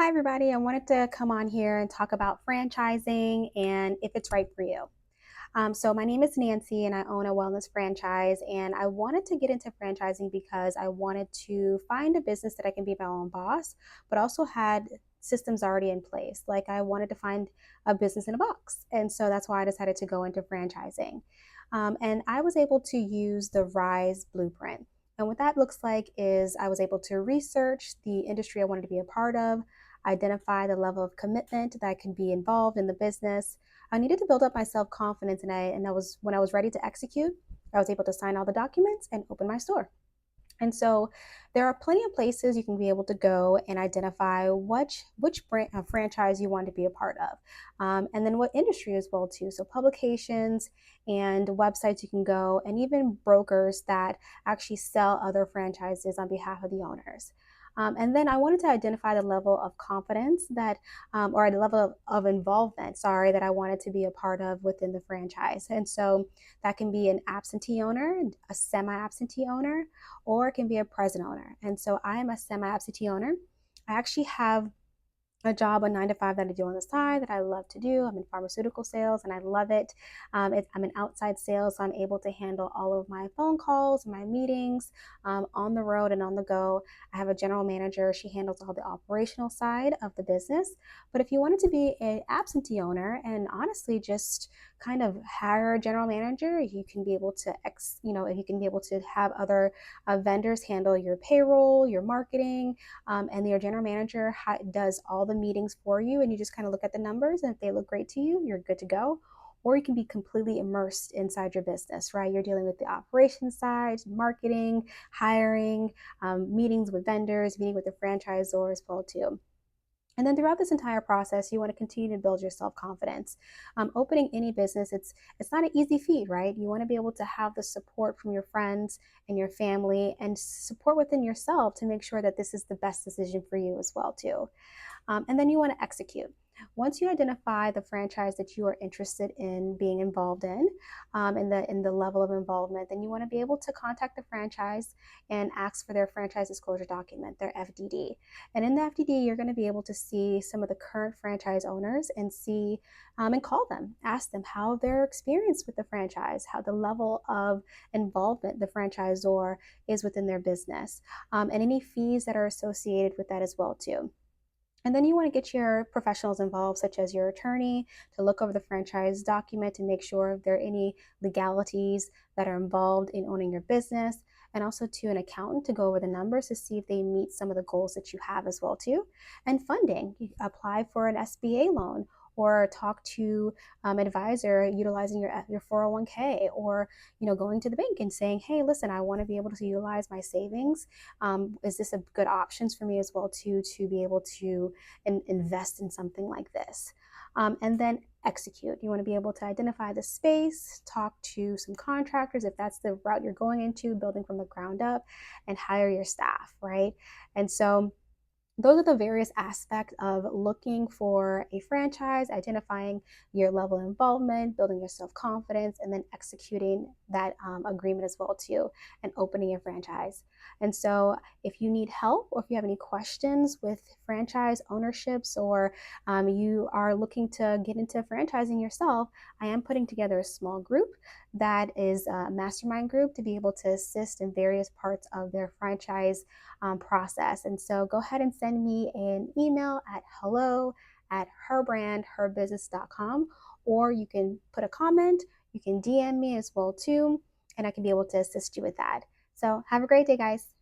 Hi, everybody. I wanted to come on here and talk about franchising and if it's right for you. So, my name is Nancy and I own a wellness franchise. And I wanted to get into franchising because I wanted to find a business that I can be my own boss, but also had systems already in place. Like, I wanted to find a business in a box. And so that's why I decided to go into franchising. And I was able to use the RISE blueprint. And what that looks like is I was able to research the industry I wanted to be a part of, identify the level of commitment that can be involved in the business. I needed to build up my self confidence, and I was when I was ready to execute, I was able to sign all the documents and open my store. And so there are plenty of places you can be able to go and identify which brand, franchise you want to be a part of, and then what industry as well too. So publications and websites you can go, and even brokers that actually sell other franchises on behalf of the owners. And then I wanted to identify the level of confidence that, or the level of involvement, sorry, that I wanted to be a part of within the franchise. And so that can be an absentee owner, a semi absentee owner, or it can be a present owner. And so I am a semi absentee owner. I actually have a job, a 9 to 5 that I do on the side that I love to do. I'm in pharmaceutical sales and I love it. I'm in outside sales, so I'm able to handle all of my phone calls, my meetings on the road and on the go. I have a general manager. She handles all the operational side of the business. But if you wanted to be an absentee owner and honestly just kind of hire a general manager, you can be able to, you can be able to have other vendors handle your payroll, your marketing, and your general manager does all the meetings for you, and you just kind of look at the numbers, and if they look great to you, you're good to go. Or you can be completely immersed inside your business, right? You're dealing with the operations side, marketing, hiring, meetings with vendors, meeting with the franchisor as well too. And then throughout this entire process, you want to continue to build your self confidence. Opening any business, it's not an easy feat, right? You want to be able to have the support from your friends and your family, and support within yourself to make sure that this is the best decision for you as well too. And then you want to execute. Once you identify the franchise that you are interested in being involved in, in the level of involvement, then you want to be able to contact the franchise and ask for their franchise disclosure document, their FDD. And in the FDD, you're going to be able to see some of the current franchise owners and see and call them, ask them how their experience with the franchise, how the level of involvement the franchisor is within their business, and any fees that are associated with that as well too. And then you want to get your professionals involved, such as your attorney, to look over the franchise document to make sure if there are any legalities that are involved in owning your business, and also to an accountant to go over the numbers to see if they meet some of the goals that you have as well too. And funding, you apply for an SBA loan or talk to an advisor utilizing your 401k, or going to the bank and saying, hey, listen, I want to be able to utilize my savings. Is this a good options for me as well to be able to invest in something like this? And then execute. You want to be able to identify the space, talk to some contractors if that's the route you're going into, building from the ground up, and hire your staff, right? And so those are the various aspects of looking for a franchise, identifying your level of involvement, building your self-confidence, and then executing that agreement as well too, and opening your franchise. And so if you need help, or if you have any questions with franchise ownerships, or you are looking to get into franchising yourself, I am putting together a small group that is a mastermind group to be able to assist in various parts of their franchise process. And so go ahead and send me an email at hello@herbrandherbusiness.com, or you can put a comment, you can DM me as well too, and I can be able to assist you with that. So have a great day, guys.